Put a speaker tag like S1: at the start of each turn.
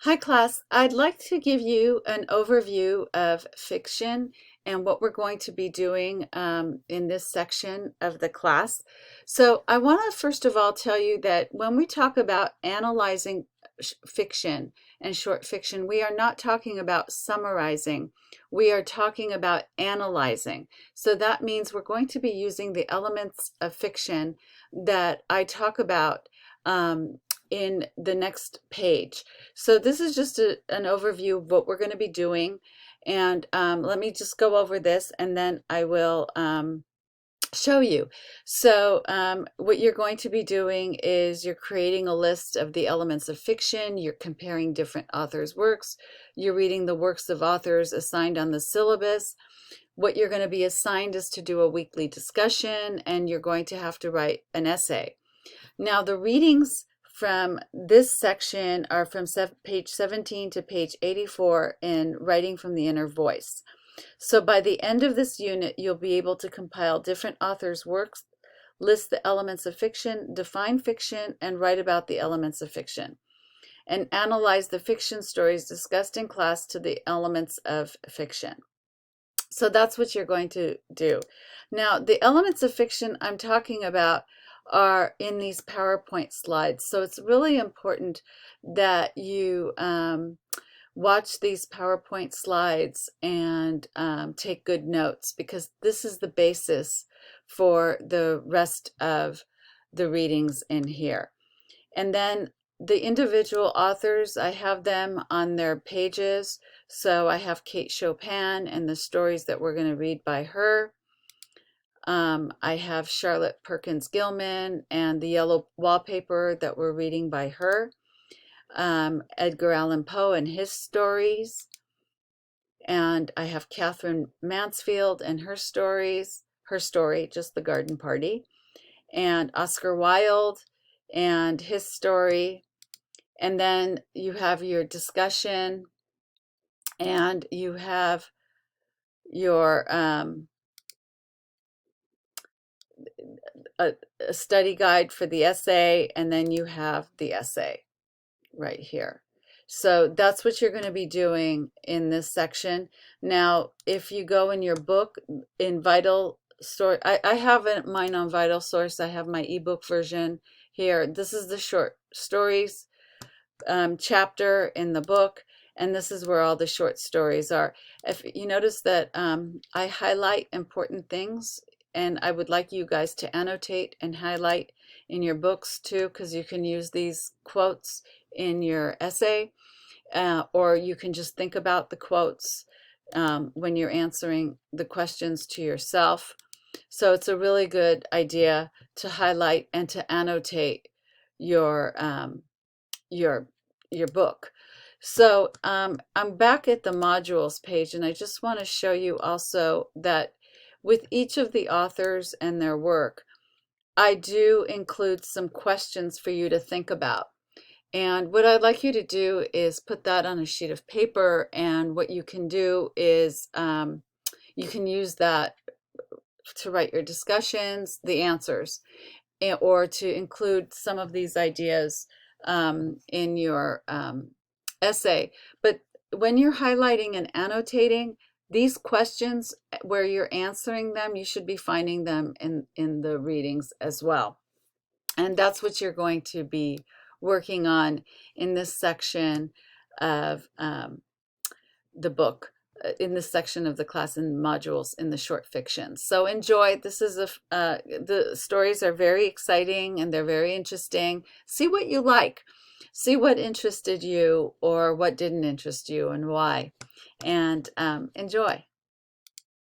S1: Hi class, I'd like to give you an overview of fiction and what we're going to be doing in this section of the class. So I want to first of all tell you that when we talk about analyzing fiction and short fiction, we are not talking about summarizing. We are talking about analyzing. So that means we're going to be using the elements of fiction that I talk about in the next page. So this is just an overview of what we're going to be doing. And let me just go over this and then I will show you. So what you're going to be doing is you're creating a list of the elements of fiction, you're comparing different authors' works, you're reading the works of authors assigned on the syllabus. What you're going to be assigned is to do a weekly discussion, and you're going to have to write an essay. Now the readings from this section are from page 17 to page 84 in Writing from the Inner Voice. So by the end of this unit, you'll be able to compile different authors' works, list the elements of fiction, define fiction, and write about the elements of fiction, and analyze the fiction stories discussed in class to the elements of fiction. So that's what you're going to do. Now, the elements of fiction I'm talking about are in these PowerPoint slides. So it's really important that you watch these PowerPoint slides and take good notes, because this is the basis for the rest of the readings in here. And then the individual authors, I have them on their pages. So I have Kate Chopin and the stories that we're going to read by her. I have Charlotte Perkins Gilman and the Yellow Wallpaper that we're reading by her. Edgar Allan Poe and his stories. And I have Catherine Mansfield and her stories, her story, just the Garden Party. And Oscar Wilde and his story. And then you have your discussion, and you have your a study guide for the essay, and then you have the essay right here. So that's what you're going to be doing in this section. Now, if you go in your book in Vital Source, I have mine on Vital Source. I have my ebook version here. This is the short stories chapter in the book, and this is where all the short stories are. If you notice that I highlight important things, and I would like you guys to annotate and highlight in your books too, because you can use these quotes in your essay, or you can just think about the quotes when you're answering the questions to yourself. So it's a really good idea to highlight and to annotate your your book. So I'm back at the modules page, and I just want to show you also that with each of the authors and their work, I do include some questions for you to think about. And what I'd like you to do is put that on a sheet of paper, and what you can do is you can use that to write your discussions, the answers, or to include some of these ideas in your essay. But when you're highlighting and annotating these questions where you're answering them, you should be finding them in the readings as well. And that's what you're going to be working on in this section of the book, in this section of the class and modules in the short fiction. So enjoy. This is the stories are very exciting and they're very interesting. See what you like. See what interested you or what didn't interest you and why. And enjoy.